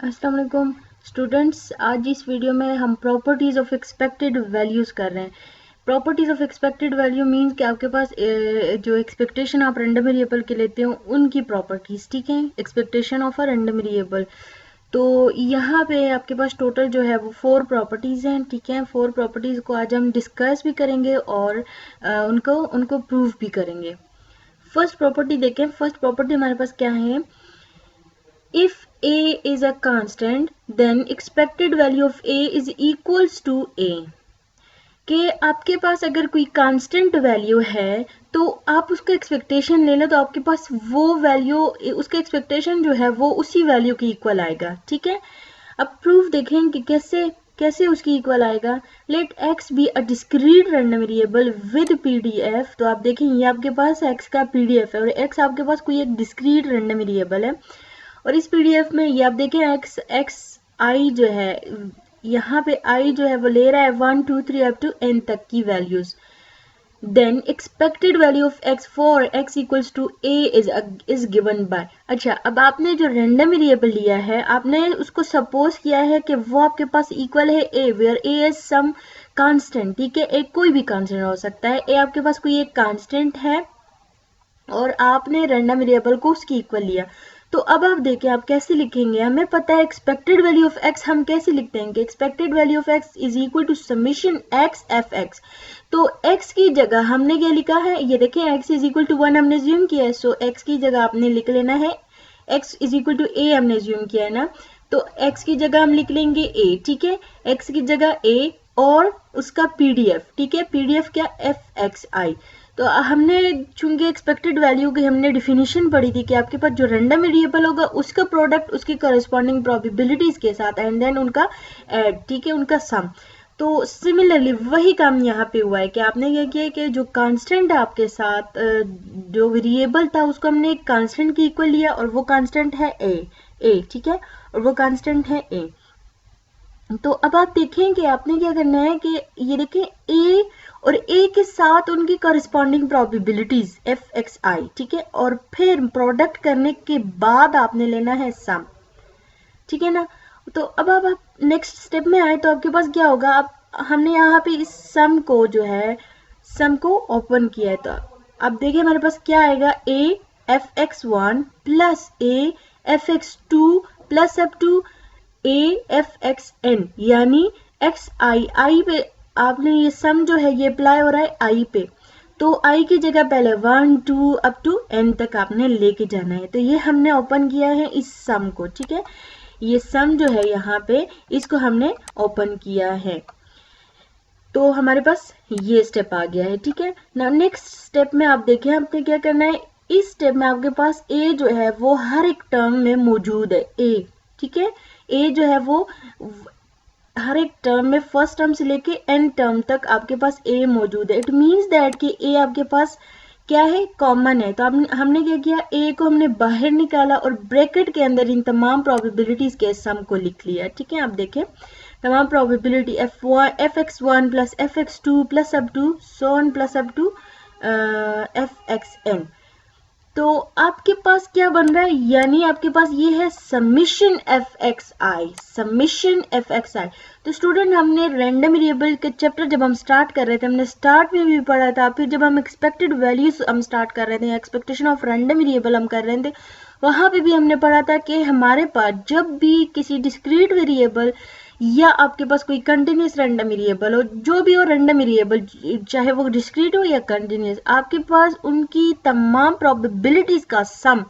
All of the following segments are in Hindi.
अस्सलाम वालेकुम स्टूडेंट्स, आज इस वीडियो में हम प्रॉपर्टीज़ ऑफ एक्सपेक्टेड वैल्यूज़ कर रहे हैं। Properties of expected value means कि आपके पास जो एक्सपेक्टेशन आप रैंडम वेरिएबल के लेते हो उनकी प्रॉपर्टीज़, ठीक है। Expectation of a random variable, तो यहाँ पे आपके पास टोटल जो है वो 4 प्रॉपर्टीज़ हैं, ठीक है। 4 प्रॉपर्टीज़ को आज हम डिस्कस भी करेंगे और उनको प्रूव भी करेंगे। फर्स्ट प्रॉपर्टी देखें। फर्स्ट प्रॉपर्टी हमारे पास क्या है? If a is a constant, then expected value of a is equals to a. कि आपके पास अगर कोई कांस्टेंट वैल्यू है तो आप उसका एक्सपेक्टेशन ले लो, तो आपके पास वो वैल्यू, उसका एक्सपेक्टेशन जो है वो उसी वैल्यू के इक्वल आएगा, ठीक है। अब प्रूफ देखें कि कैसे उसकी इक्वल आएगा। Let x be a discrete random variable with PDF. तो आप देखें ये आपके पास x का पीडीएफ है और x आपके पास कोई एक डिस्क्रीट रैंडम वेरिएबल है और इस पीडीएफ में ये आप देखें x i जो है, यहाँ पे i जो है वो ले रहा है 1 2 3 अप टू n तक की values. Then expected value of x for x equals to a is given by. अच्छा, अब आपने जो रैंडम वेरिएबल लिया है आपने उसको सपोज किया है कि वो आपके पास इक्वल है a, where a is some constant, ठीक है। एक कोई भी कांस्टेंट हो सकता है, a आपके पास कोई एक कांस्टेंट है और आपने रैंडम वेरिएबल को उसकी इक्वल लिया। तो अब आप देखें आप कैसे लिखेंगे। हमें पता है एक्सपेक्टेड वैल्यू ऑफ x हम कैसे लिखते हैं कि expected value of x is equal to summation x f x. तो x की जगह हमने क्या लिखा है, ये देखें x इज इक्वल टू 1 हमने ज्यूम किया है, सो x की जगह आपने लिख लेना है x is equal to a हमने ज्यूम किया है ना, तो x की जगह हम लिख लेंगे a, ठीक है। x की जगह a और उसका pdf, ठीक है। pdf क्या, एफ एक्स आई। तो हमने चूंकि एक्सपेक्टेड वैल्यू की हमने डिफिनीशन पढ़ी थी कि आपके पास जो रैंडम वेरिएबल होगा उसका प्रोडक्ट उसकी करस्पॉन्डिंग प्रोबेबिलिटीज के साथ एंड देन उनका ऐड, ठीक है, उनका सम। तो सिमिलरली वही काम यहाँ पे हुआ है कि आपने क्या किया कि जो कांस्टेंट है आपके साथ, जो वेरिएबल था उसको हमने एक कांस्टेंट की इक्वल लिया और वो कांस्टेंट है ए, ठीक है, और वो कांस्टेंट है ए। तो अब आप देखें कि आपने क्या करना है कि ये देखें a और a के साथ उनकी करस्पॉन्डिंग प्रोबेबिलिटीज एफ एक्स आई, ठीक है, और फिर प्रोडक्ट करने के बाद आपने लेना है सम, ठीक है ना। तो अब आप नेक्स्ट स्टेप में आए तो आपके पास क्या होगा, आप हमने यहाँ पे इस सम को जो है सम को ओपन किया है, तो अब देखिए हमारे पास क्या आएगा, a f x one plus a f x two plus up to a f x n, यानी एक्स आई पे आपने ये सम जो है ये अप्लाई हो रहा है आई पे, तो आई की जगह पहले 1 2 अप टू n तक आपने लेके जाना है। तो ये हमने ओपन किया है इस सम को, ठीक है। ये सम जो है यहाँ पे इसको हमने ओपन किया है, तो हमारे पास ये स्टेप आ गया है, ठीक है ना। नेक्स्ट स्टेप में आप देखें आपने क्या करना है। इस स्टेप में आपके पास a जो है वो हर एक टर्म में मौजूद है, a, ठीक है। a जो है वो हर एक टर्म में फर्स्ट टर्म से लेके एन टर्म तक आपके पास a मौजूद है। इट मीन्स दैट कि a आपके पास क्या है, कॉमन है। तो हमने क्या किया, a को हमने बाहर निकाला और ब्रैकेट के अंदर इन तमाम प्रोबेबिलिटीज के सम को लिख लिया, ठीक है। आप देखें तमाम probability F x one plus F x two plus up to so on plus up to F x N. तो आपके पास क्या बन रहा है, यानी आपके पास ये है समिशन एफ एक्स आई, समिशन एफ एक्स आई। तो स्टूडेंट हमने रैंडम वेरिएबल के चैप्टर जब हम स्टार्ट कर रहे थे हमने स्टार्ट में भी पढ़ा था, फिर जब हम एक्सपेक्टेड वैल्यूज हम स्टार्ट कर रहे थे, एक्सपेक्टेशन ऑफ रैंडम वेरिएबल हम कर रहे थे, वहां पे भी हमने पढ़ा था कि हमारे पास जब भी किसी डिस्क्रीट वेरिएबल या आपके पास कोई कंटिन्यूस रैंडम वेरिएबल हो, जो भी हो रैंडम वेरिएबल, चाहे वो डिस्क्रीट हो या कंटिन्यूस, आपके पास उनकी तमाम प्रोबेबिलिटीज का सम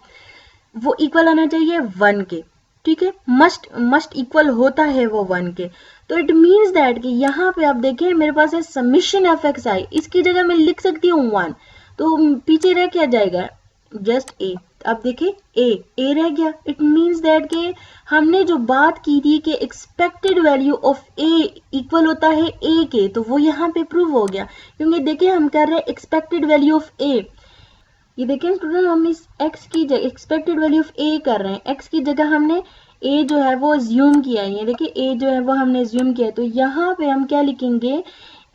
वो इक्वल आना चाहिए 1 के, ठीक है। मस्ट इक्वल होता है वो 1 के। तो इट मीन्स दैट कि यहाँ पे आप देखें मेरे पास है समिशन एफ एक्स आई, इसकी जगह मैं लिख सकती हूँ 1, तो पीछे रह क्या जाएगा, जस्ट ए। अब देखें ए रह गया। इट मीन्स दैट कि हमने जो बात की थी कि expected value of A equal होता है ए के, तो वो यहाँ पे प्रूव हो गया, क्योंकि देखिए हम कर रहे हैं एक्सपेक्टेड वैल्यू ऑफ ए। ये देखें स्टूडेंट हम इस x की जगह एक्सपेक्टेड वैल्यू ऑफ a कर रहे हैं, x की जगह हमने a जो है वो ज्यूम किया है, ये देखिए a जो है वो हमने ज्यूम किया है, तो यहाँ पे हम क्या लिखेंगे,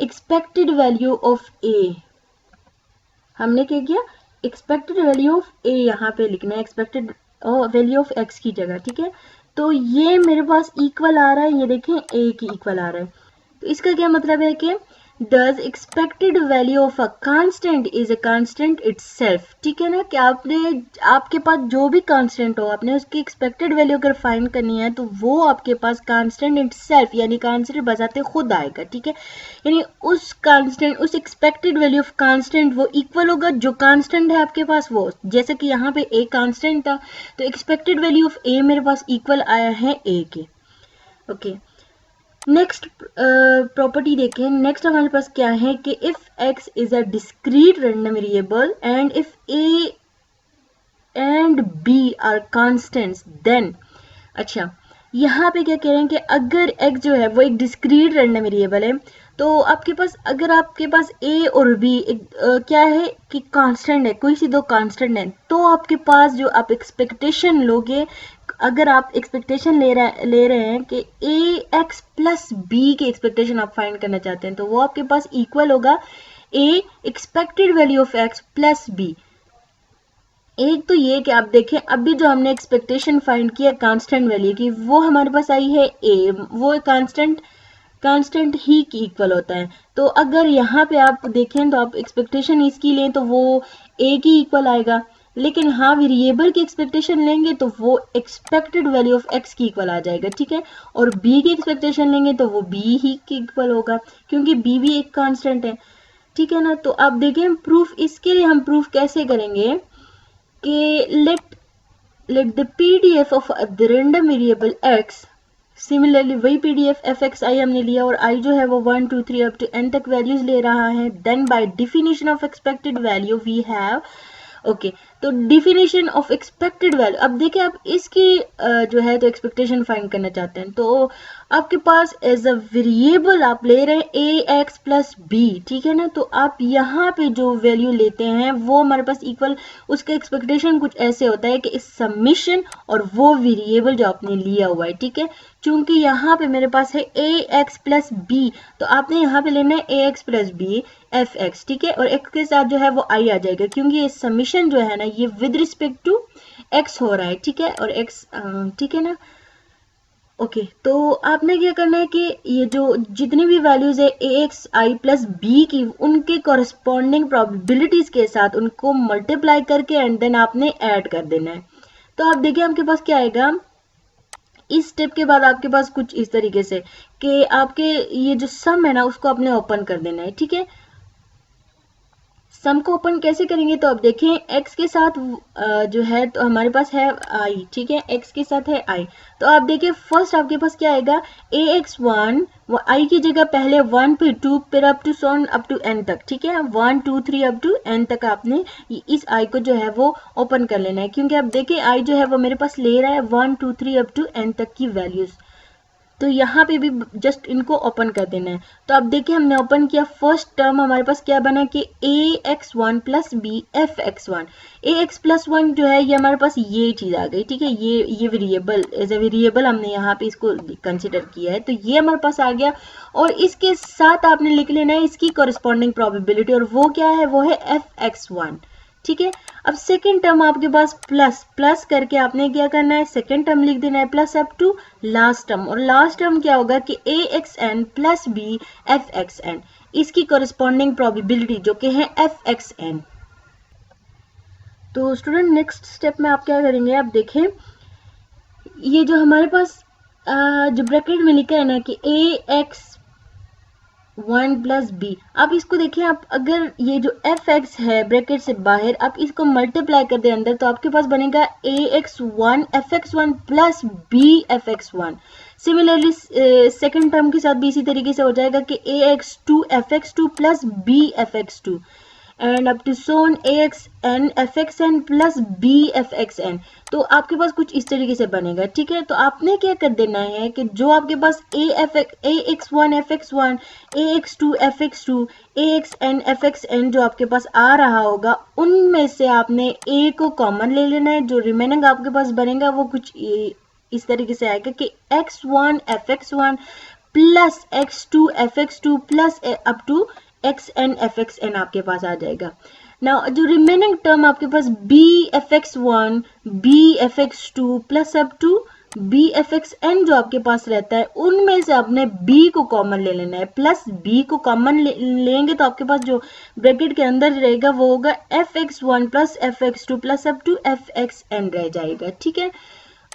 एक्सपेक्टेड वैल्यू ऑफ a। हमने क्या किया, एक्सपेक्टेड वैल्यू ऑफ a यहाँ पे लिखना है, एक्सपेक्टेड वैल्यू ऑफ x की जगह, ठीक है। तो ये मेरे पास इक्वल आ रहा है, ये देखें ए की इक्वल आ रहा है। तो इसका क्या मतलब है कि does expected value of a constant is a constant itself, ठीक है ना, कि आपके पास जो भी कांस्टेंट हो, आपने उसकी एक्सपेक्टेड वैल्यू अगर फाइंड करनी है तो वो आपके पास कांस्टेंट इटसेल्फ यानी कांस्टेंट बजाते खुद आएगा, ठीक है। यानी उस कांस्टेंट, उस एक्सपेक्टेड वैल्यू ऑफ कांस्टेंट वो इक्वल होगा जो कांस्टेंट है आपके पास वो, जैसे कि यहाँ पे ए कांस्टेंट था तो एक्सपेक्टेड वैल्यू ऑफ ए मेरे पास इक्वल आया है ए के। ओके, नेक्स्ट प्रॉपर्टी देखें। नेक्स्ट हमारे पास क्या है कि if x is a discrete random variable and if a and b are constants then, अच्छा यहाँ पे क्या कह रहे हैं कि अगर x जो है वो एक डिस्क्रीट रैंडम वेरिएबल है तो आपके पास, अगर आपके पास a और b क्या है कि कांस्टेंट है, कोई सी दो कांस्टेंट है, तो आपके पास जो आप एक्सपेक्टेशन लोगे, अगर आप एक्सपेक्टेशन ले रहे हैं कि ए एक्स प्लस बी की एक्सपेक्टेशन आप फाइंड करना चाहते हैं तो वो आपके पास इक्वल होगा A expected value of x plus B. एक तो ये कि आप देखें अभी जो हमने एक्सपेक्टेशन फाइंड किया कांस्टेंट वैल्यू की वो हमारे पास आई है ए, वो कांस्टेंट ही की इक्वल होता है। तो अगर यहाँ पे आप देखें तो आप एक्सपेक्टेशन इसकी लें तो वो ए की इक्वल आएगा, लेकिन हाँ वेरिएबल की एक्सपेक्टेशन लेंगे तो वो एक्सपेक्टेड वैल्यू ऑफ एक्स की इक्वल आ जाएगा, ठीक है। और बी की एक्सपेक्टेशन लेंगे तो वो बी ही की इक्वल होगा क्योंकि बी भी एक कांस्टेंट है, ठीक है ना। तो आप देखें प्रूफ, इसके लिए हम प्रूफ कैसे करेंगे कि let the PDF of the random variable x, similarly वही पीडीएफ एफ एक्स आई हमने लिया और आई जो है वो 1 2 3 अप टू n तक वैल्यूज ले रहा है, then by definition of expected value we have, okay तो डिफिनेशन ऑफ एक्सपेक्टेड वैल्यू, अब देखिए आप इसकी जो है तो एक्सपेक्टेशन फाइंड करना चाहते हैं तो आपके पास एज अ वेरिएबल आप ले रहे हैं ए एक्स प्लस बी, ठीक है ना। तो आप यहाँ पे जो वैल्यू लेते हैं वो हमारे पास इक्वल, उसका एक्सपेक्टेशन कुछ ऐसे होता है कि इस सबमिशन और वो वेरिएबल जो आपने लिया हुआ है, ठीक है। चूंकि यहाँ पे मेरे पास है ए एक्स प्लस बी तो आपने यहाँ पे लेना है A X plus B F X, ठीक है, और एक्स के साथ जो है वो आई आ जाएगा क्योंकि ये सबमिशन जो है ना ये विद रिस्पेक्ट टू एक्स हो रहा है, ठीक है, और एक्स, ठीक है ना। ओके तो आपने क्या करना है कि ये जो जितनी भी वैल्यूज है A x i plus B की उनके कॉरेस्पॉन्डिंग प्रोबेबिलिटीज के साथ उनको मल्टीप्लाई करके एंड देन आपने ऐड कर देना है। तो आप देखिए आपके पास क्या आएगा, इस स्टेप के बाद आपके पास कुछ इस तरीके से कि आपके ये जो सम है ना उसको आपने ओपन कर देना है, ठीक है। सम को ओपन कैसे करेंगे तो आप देखें x के साथ जो है तो हमारे पास है i, ठीक है, x के साथ है i। तो आप देखिए फर्स्ट आपके पास क्या आएगा ए एक्स वन, आई की जगह पहले 1 फिर 2 फिर up to so on up to n तक, ठीक है, 1 2 3 अप टू n तक आपने इस i को जो है वो ओपन कर लेना है क्योंकि आप देखिए i जो है वो मेरे पास ले रहा है 1 2 3 अप टू n तक की वैल्यूज, तो यहाँ पे भी जस्ट इनको ओपन कर देना है। तो अब देखिए हमने ओपन किया, फर्स्ट टर्म हमारे पास क्या बना कि A X one plus B F x one, A X plus one जो है ये हमारे पास ये चीज़ आ गई, ठीक है, ये वेरिएबल एज ए वेरिएबल हमने यहाँ पे इसको कंसिडर किया है तो ये हमारे पास आ गया। और इसके साथ आपने लिख लेना है इसकी कॉरेस्पॉन्डिंग प्रोबेबिलिटी और वो क्या है, वो है एफ एक्स वन, ठीक है। अब सेकेंड टर्म आपके पास प्लस करके आपने क्या करना है, सेकेंड टर्म लिख देना है plus up to last term, और लास्ट टर्म क्या होगा कि A X N plus B F x N, इसकी कॉरेस्पॉन्डिंग प्रोबेबिलिटी जो कि है एफ एक्स एन। तो स्टूडेंट नेक्स्ट स्टेप में आप क्या करेंगे, आप देखें ये जो हमारे पास जो ब्रैकेट में लिखा है ना कि ए एक्स 1 प्लस बी, आप इसको देखिए, आप अगर ये जो एफ एक्स है ब्रैकेट से बाहर आप इसको मल्टीप्लाई कर दे अंदर तो आपके पास बनेगा A X one F x one plus B F x one. Similarly second term के साथ भी इसी तरीके से हो जाएगा कि A X two F x two plus B F x two and up to so on A X N F x N plus B F x N. तो आपके पास कुछ इस तरीके से बनेगा, ठीक है। तो आपने क्या कर देना है कि जो आपके पास A X one F x one, A X two F x two, A X N F x N जो आपके पास आ रहा होगा उनमें से आपने ए को कॉमन ले लेना है, जो रिमेनिंग आपके पास बनेगा वो कुछ इस तरीके से आएगा कि X one F x one plus X two F x two plus up to X N F x N आपके पास आ जाएगा। नाउ जो रिमेनिंग टर्म आपके पास B F x one B F x two plus up to B F x N जो आपके पास रहता है उनमें से आपने बी को कॉमन ले लेना है, प्लस बी को कॉमन लेंगे तो आपके पास जो ब्रैकेट के अंदर रहेगा वो होगा f x one plus F x two plus up to F x n रह जाएगा, ठीक है।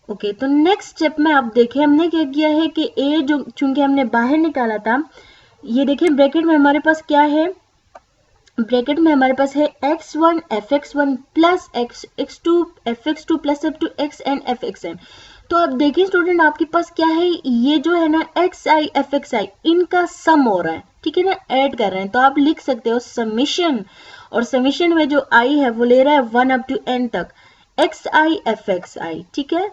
ओके, तो नेक्स्ट स्टेप में आप देखें हमने क्या किया है कि ए जो चूंकि हमने बाहर निकाला था, ये देखें ब्रैकेट में हमारे पास क्या है, ब्रैकेट में हमारे पास है x1 fx1 plus x2 fx2 plus up to xn fxn। तो आप देखिए स्टूडेंट आपके पास क्या है, ये जो है ना xi fxi इनका सम हो रहा है, ठीक है ना, ऐड कर रहे हैं। तो आप लिख सकते हो समीशन, और समीशन में जो i है वो ले रहा है 1 अप टू n तक xi fxi, ठीक है।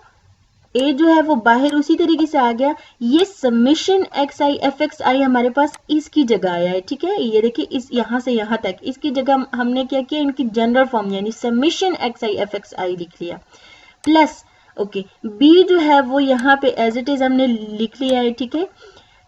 ए जो है वो बाहर उसी तरीके से आ गया, ये summation X I F x I हमारे पास इसकी जगह आया है, ठीक है। ये देखिए इस यहाँ से यहाँ तक इसकी जगह हमने क्या किया, इनकी जनरल फॉर्म यानी summation X I F x I लिख लिया, प्लस ओके बी जो है वो यहाँ पे एज इट इज हमने लिख लिया है, ठीक है।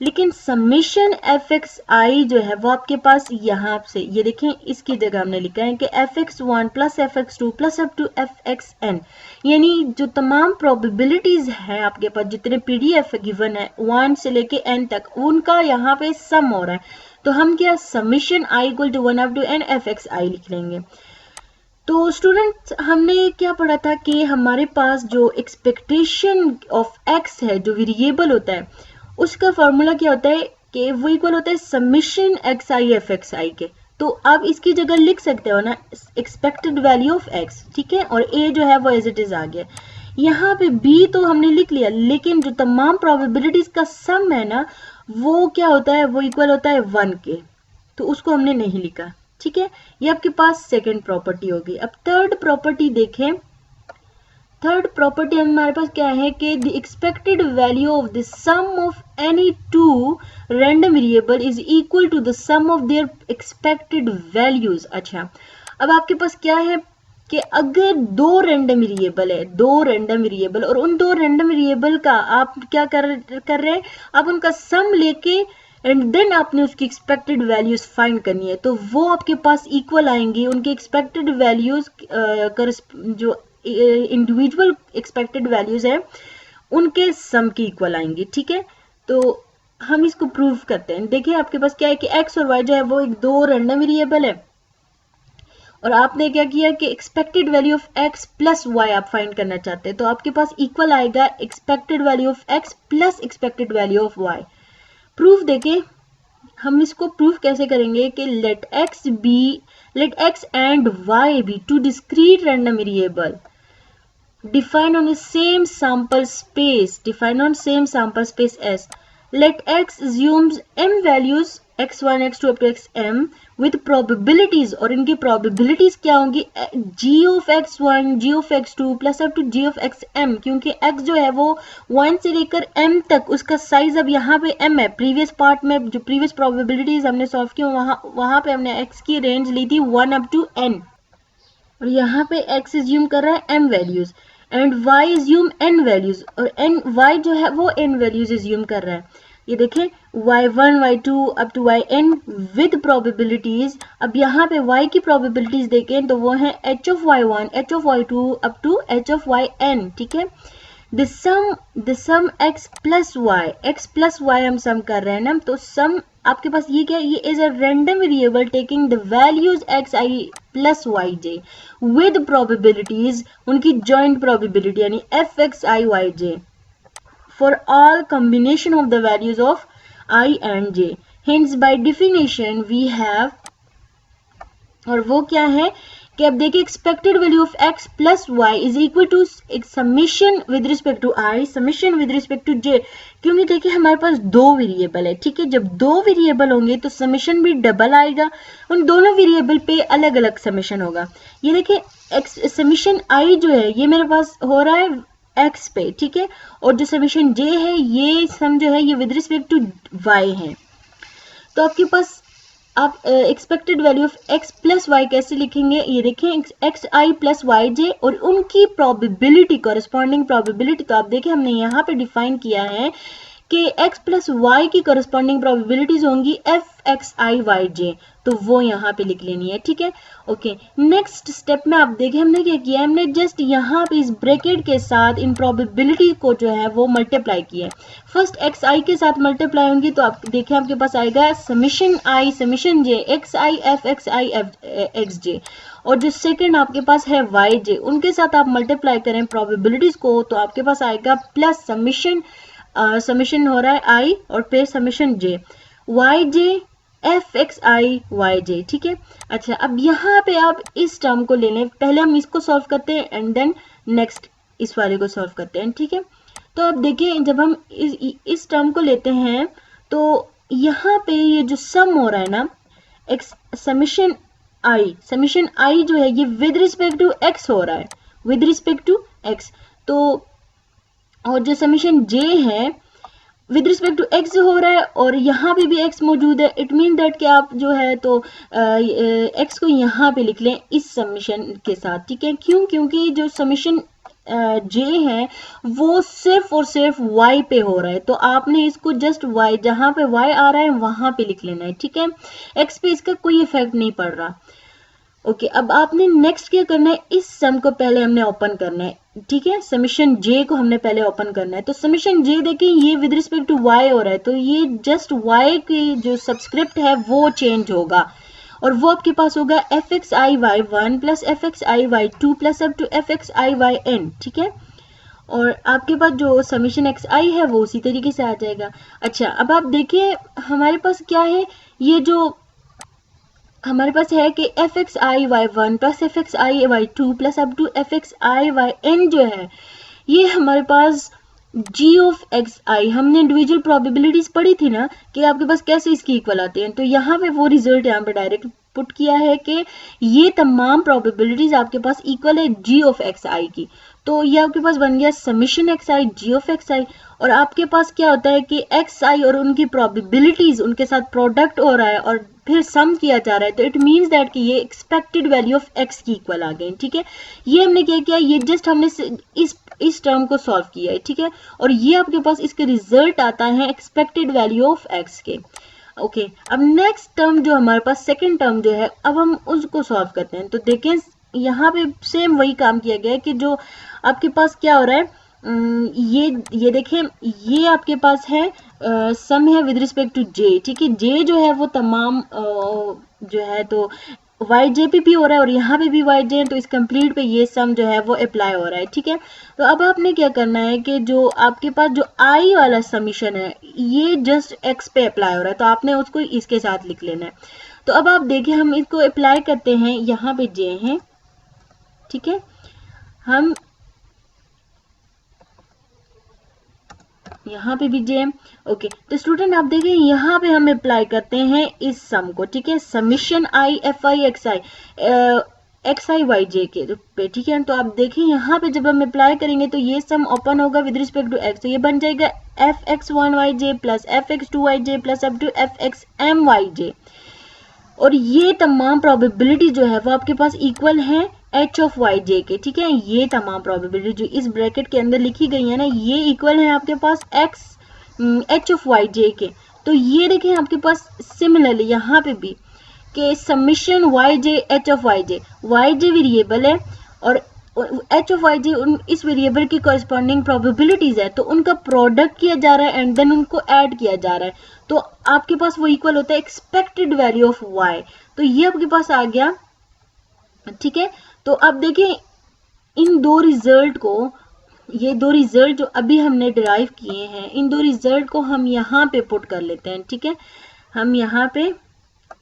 लेकिन समीशन एफ एक्स आई जो है वो आपके पास यहाँ से ये देखें इसकी जगह हमने लिखा है कि F x one plus F x two plus up to F x n, यानी जो तमाम प्रोबेबिलिटीज हैं आपके पास जितने पीडीएफ गिवन है 1 से लेके n तक उनका यहाँ पे सम हो रहा है। तो हम क्या summation I equal to 1 up to n F x I लिख लेंगे। तो स्टूडेंट्स हमने क्या पढ़ा था कि हमारे पास जो एक्सपेक्टेशन ऑफ x है जो वेरिएबल होता है उसका फॉर्मूला क्या होता है कि वो इक्वल होता है summation X I F x I के। तो आप इसकी जगह लिख सकते हो ना एक्सपेक्टेड वैल्यू ऑफ x, ठीक है, और a जो है वो एज इट इज आ गया। यहाँ पे b तो हमने लिख लिया, लेकिन जो तमाम प्रोबेबिलिटीज का सम है ना वो क्या होता है, वो इक्वल होता है 1 के, तो उसको हमने नहीं लिखा, ठीक है। ये आपके पास सेकेंड प्रॉपर्टी होगी। अब थर्ड प्रॉपर्टी देखें, थर्ड प्रॉपर्टी हमारे पास क्या है कि the expected value of the sum of any two random variable is equal to the sum of their expected values. अच्छा, अब आपके पास क्या है कि अगर दो रैंडम वेरिएबल है, दो रैंडम वेरिएबल, और उन दो रैंडम वेरिएबल का आप क्या कर रहे हैं, आप उनका सम लेके एंड देन आपने उसकी एक्सपेक्टेड वैल्यूज फाइंड करनी है, तो वो आपके पास इक्वल आएंगी उनके एक्सपेक्टेड वैल्यूज जो इंडिविजुअल एक्सपेक्टेड वैल्यूज है उनके सम की इक्वल आएंगी, ठीक है। तो हम इसको प्रूव करते हैं। देखिए आपके पास क्या है कि x और y जो है वो एक दो रैंडम वेरिएबल है, और आपने क्या किया कि expected value of x plus y आप फाइंड करना चाहते हैं, तो आपके पास इक्वल आएगा expected value of x plus expected value of y। Proof देखें, हम इसको प्रूफ कैसे करेंगे कि let x and y be two discrete random variable defined on the same sample space S. Let x assumes m values x1 x2 up to xm with probabilities, और इनकी probabilities क्या होंगी g of x1 g of x2 plus up to g of xm, क्योंकि x जो है वो 1 से लेकर m तक उसका साइज अब यहाँ पे m है। प्रीवियस पार्ट में जो प्रीवियस probabilities हमने सॉल्व की वहां पे हमने x की रेंज ली थी 1 up to n, और यहाँ पे x assume कर रहा है m values and y assume n values, और y जो है वो n वैल्यूज assume कर रहा है। ये देखें y1 y2 up to yn with probabilities। अब यहाँ पे y की probabilities देखें तो वो है h of y1 h of y2 up to h of yn, ठीक है। the sum x plus y हम सम कर रहे हैं ना, तो सम आपके पास ये क्या है, ये is a random variable taking the values x i plus y J with probabilities, उनकी जॉइंट प्रोबेबिलिटी यानी f x I Y j for all combination of the values of i and j. Hence by definition we have, और वो क्या है कि अब देखिए expected value of x plus y is equal to summation with respect to i summation with respect to j, क्योंकि देखिए हमारे पास दो वेरिएबल है, ठीक है। जब दो वेरिएबल होंगे तो समीशन भी डबल आएगा, उन दोनों वेरिएबल पे अलग अलग समीशन होगा। ये देखिए समीशन i जो है ये मेरे पास हो रहा है x पे, ठीक है, और जो समीशन j है ये सम जो है ये विद रिस्पेक्ट टू y है। तो आपके पास आप expected value of x plus y कैसे लिखेंगे, ये देखें एक्स आई प्लस वाई जे और उनकी प्रोबेबिलिटी कॉरेस्पॉन्डिंग प्रोबेबिलिटी। तो आप देखें हमने यहाँ पे डिफाइन किया है कि x प्लस वाई की करस्पॉन्डिंग प्रोबेबिलिटीज होंगी एफ एक्स आई वाई जे, तो वो यहाँ पे लिख लेनी है, ठीक है। ओके, नेक्स्ट स्टेप में आप देखें हमने क्या किया है, हमने जस्ट यहाँ पे इस ब्रैकेट के साथ इन प्रोबेबिलिटी को जो है वो मल्टीप्लाई किया है। फर्स्ट एक्स आई के साथ मल्टीप्लाई होंगी तो आप देखें आपके पास आएगा summation I summation J X I F X J, और जो सेकंड आपके पास है वाई जे, उनके साथ आप मल्टीप्लाई करें प्रोबेबिलिटीज को तो आपके पास आएगा प्लस समीशन हो रहा है आई और फिर समीशन जे वाई जे एफ एक्स आई वाई जे, ठीक है। अच्छा, अब यहाँ पे आप इस टर्म को ले लें, पहले हम इसको सॉल्व करते हैं एंड देन नेक्स्ट इस वाले को सॉल्व करते हैं, ठीक है। तो आप देखिए जब हम इस टर्म को लेते हैं तो यहाँ पे ये जो सम हो रहा है ना, एक्स समीशन आई जो है ये विद रिस्पेक्ट टू एक्स हो रहा है, विद रिस्पेक्ट टू एक्स, तो और जो समीशन जे है विद रिस्पेक्ट टू एक्स हो रहा है और यहाँ पे भी एक्स मौजूद है। इट मीन दैट कि आप जो है तो एक्स को यहाँ पे लिख लें इस समीशन के साथ, ठीक है। क्यों? क्योंकि जो समीशन जे है वो सिर्फ और सिर्फ y पे हो रहा है, तो आपने इसको जस्ट y जहाँ पे y आ रहा है वहां पे लिख लेना है, ठीक है। x पे इसका कोई इफेक्ट नहीं पड़ रहा। ओके, अब आपने नेक्स्ट क्या करना है, इस सम को पहले हमने ओपन करना है, ठीक है। समीशन जे को हमने पहले ओपन करना है, तो समीशन जे देखें ये विद रिस्पेक्ट टू y हो रहा है, तो ये जस्ट y की जो सबस्क्रिप्ट है वो चेंज होगा और वो आपके पास होगा f x I y one plus F x I y two plus up to F x I y n, ठीक है। और आपके पास जो समीशन एक्स आई है वो उसी तरीके से आ जाएगा। अच्छा, अब आप देखिए हमारे पास क्या है, ये जो हमारे पास है कि F x I y one plus F x I y two plus up to F x I y n जो है ये हमारे पास जी ऑफ एक्स आई, हमने इंडिविजुअल प्रोबेबिलिटीज पढ़ी थी ना कि आपके पास कैसे इसकी इक्वल आते हैं, तो यहाँ पे वो रिजल्ट यहाँ पे डायरेक्ट पुट किया है कि ये तमाम प्रोबेबिलिटीज आपके पास इक्वल है जी ऑफ एक्स आई की, तो ये आपके पास बन गया summation X I G of X I. और आपके पास क्या होता है कि एक्स आई और उनकी प्रोबेबिलिटीज उनके साथ प्रोडक्ट हो रहा है और फिर सम किया जा रहा है, तो इट मीन्स दैट कि ये एक्सपेक्टेड वैल्यू ऑफ एक्स की इक्वल आ गए, ठीक है। ये हमने क्या किया, ये जस्ट हमने इस टर्म को सॉल्व किया है, ठीक है, और ये आपके पास इसके रिजल्ट आता है एक्सपेक्टेड वैल्यू ऑफ एक्स के। ओके, अब नेक्स्ट टर्म जो हमारे पास सेकंड टर्म जो है अब हम उसको सॉल्व करते हैं, तो देखें यहाँ पे सेम वही काम किया गया है कि जो आपके पास क्या हो रहा है, ये देखें ये आपके पास है सम है विद रिस्पेक्ट टू जे, ठीक है। जे जो है वो तमाम जो है तो वाई जे पे भी हो रहा है और यहाँ पे भी वाई जे है, तो इस कंप्लीट पे ये सम जो है वो अप्लाई हो रहा है, ठीक है। तो अब आपने क्या करना है कि जो आपके पास जो आई वाला समीशन है ये जस्ट एक्स पे अप्लाई हो रहा है, तो आपने उसको इसके साथ लिख लेना है। तो अब आप देखिए हम इसको अप्लाई करते हैं, यहाँ पे जे है, ठीक है, हम यहाँ पे भी जे। ओके, तो स्टूडेंट आप देखें यहाँ पे हम अप्लाई करते हैं इस सम को, ठीक है, summation I F I X I Y J के पे, ठीक है। तो आप देखें यहाँ पे जब हम अप्लाई करेंगे तो ये सम ओपन होगा विद रिस्पेक्ट टू एक्स, तो ये बन जाएगा F x one Y J plus F x two Y J plus up to F X M Y जे, और ये तमाम प्रोबेबिलिटी जो है वो आपके पास इक्वल है एच ऑफ वाई जे के, ठीक है। ये तमाम प्रोबेबिलिटी जो इस ब्रैकेट के अंदर लिखी गई है ना ये इक्वल है आपके पास x H of Y J के। तो ये देखें आपके पास सिमिलरली यहाँ पे भी कि summation Y J H of Y j variable है और एच ऑफ वाई जे इस वेरिएबल की कॉरेस्पॉन्डिंग प्रोबेबिलिटीज है, तो उनका प्रोडक्ट किया जा रहा है एंड देन उनको ऐड किया जा रहा है, तो आपके पास वो इक्वल होता है एक्सपेक्टेड वैल्यू ऑफ वाई। तो ये आपके पास आ गया, ठीक है। तो अब देखिए इन दो रिजल्ट को, ये दो रिजल्ट जो अभी हमने डिराइव किए हैं इन दो रिजल्ट को हम यहाँ पे पुट कर लेते हैं, ठीक है। हम यहाँ पे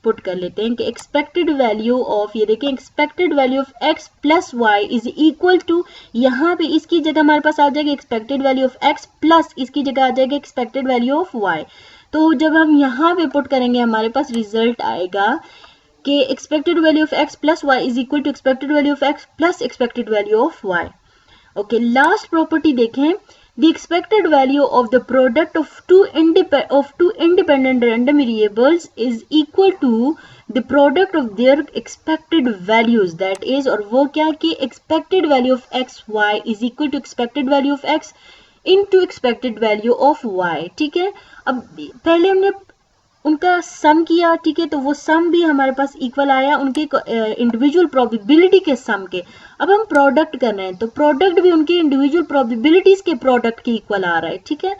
पुट कर लेते हैं कि एक्सपेक्टेड वैल्यू ऑफ, ये देखें expected value of x plus y is equal to, यहाँ पे इसकी जगह हमारे पास आ जाएगी expected value of x plus इसकी जगह आ जाएगी एक्सपेक्टेड वैल्यू ऑफ वाई। तो जब हम यहाँ पे पुट करेंगे हमारे पास रिजल्ट आएगा कि expected value of x plus y is equal to expected value of x plus expected value of y. Okay, last property देखें, the expected value of the product of two independent random variables is equal to the product of their expected values, that is, और वो क्या कि expected value of x y is equal to expected value of x into expected value of y, ठीक है। अब पहले हमने उनका सम किया, ठीक है, तो वो सम भी हमारे पास इक्वल आया उनके इंडिविजुअल प्रोबेबिलिटी के सम के। अब हम प्रोडक्ट कर रहे हैं तो प्रोडक्ट भी उनके इंडिविजुअल प्रोबेबिलिटीज के प्रोडक्ट के इक्वल आ रहा है, ठीक है,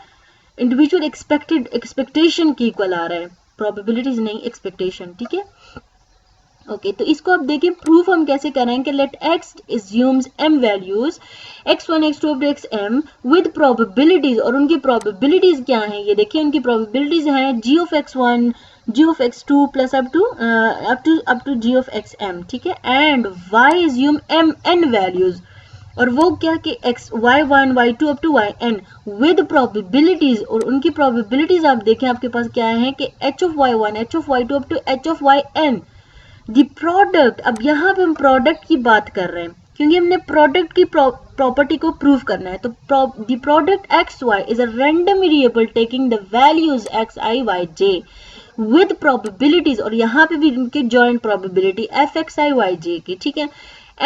इंडिविजुअल एक्सपेक्टेशन की इक्वल आ रहा है, प्रोबेबिलिटीज नहीं एक्सपेक्टेशन, ठीक है। ओके, तो इसको आप देखिए प्रूफ हम कैसे करें कि let x assumes m values x1 x2 xm with probabilities, और उनकी प्रोबेबिलिटीज क्या हैं ये देखिए, उनकी प्रोबेबिलिटीज हैं g of x1 g of x2 plus up to g of xm, ठीक है, and y assume m n values, और वो क्या कि x y1 y2 up to yn with probabilities, और उनकी प्रोबेबिलिटीज आप देखें आपके पास क्या है कि h of y1 h of y2 up to h of yn the product. अब यहाँ पे हम प्रोडक्ट की बात कर रहे हैं क्योंकि हमने प्रोडक्ट की प्रॉपर्टी को प्रूव करना है, तो the product X Y is a random variable taking the values x I Y J with probabilities, और यहाँ पे भी उनकी जॉइंट प्रोबेबिलिटी एफ एक्स आई वाई जे की, ठीक है।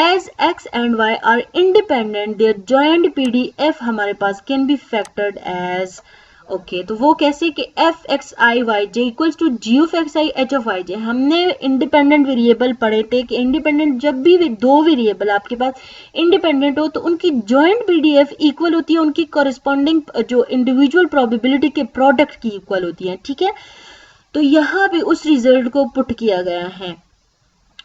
As X and Y are independent their joint PDF हमारे पास can be factored as, okay, तो वो कैसे कि F x I Y J equals to G of X I H of Y जे। हमने इंडिपेंडेंट वेरिएबल पढ़े थे कि इंडिपेंडेंट जब भी दो वेरिएबल आपके पास इंडिपेंडेंट हो तो उनकी जॉइंट पीडीएफ इक्वल होती है उनकी कॉरेस्पॉन्डिंग जो इंडिविजुअल प्रोबेबिलिटी के प्रोडक्ट की इक्वल होती है, ठीक है। तो यहाँ पे उस रिजल्ट को पुट किया गया है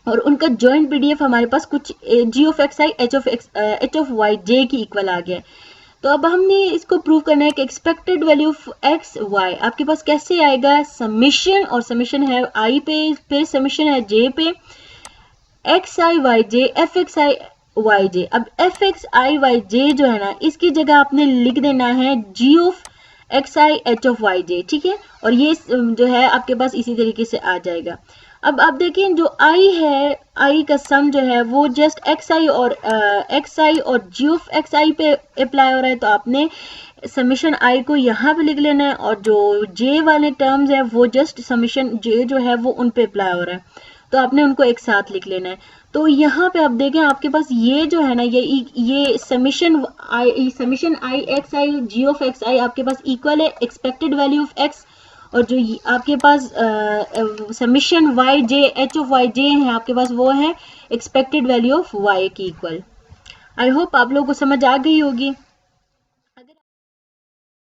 और उनका जॉइंट पीडीएफ हमारे पास कुछ G of X I H of Y J की इक्वल आ गया है। तो अब हमने इसको प्रूव करना है कि expected value of x y आपके पास कैसे आएगा, समीशन, और समीशन है आई पे, फिर समीशन है जे पे, एक्स आई वाई जे एफ एक्स आई वाई जे। अब एफ एक्स आई वाई जे जो है ना इसकी जगह आपने लिख देना है G of X I H of Y J, ठीक है, और ये जो है आपके पास इसी तरीके से आ जाएगा। अब आप देखिए जो आई है, आई का सम जो है वो जस्ट एक्स आई और जी ऑफ एक्स आई पे अप्लाई हो रहा है, तो आपने समीशन आई को यहाँ पे लिख लेना है, और जो जे वाले टर्म्स है वो जस्ट समीशन जे जो है वो उन पे अप्लाई हो रहा है, तो आपने उनको एक साथ लिख लेना है। तो यहाँ पे आप देखें आपके पास ये जो है ना ये summation I X I G of X I आपके पास इक्वल है एक्सपेक्टेड वैल्यू ऑफ एक्स, और जो आपके पास summation Y J H of Y J है आपके पास वो है एक्सपेक्टेड वैल्यू ऑफ वाई की इक्वल। आई होप आप लोगों को समझ आ गई होगी।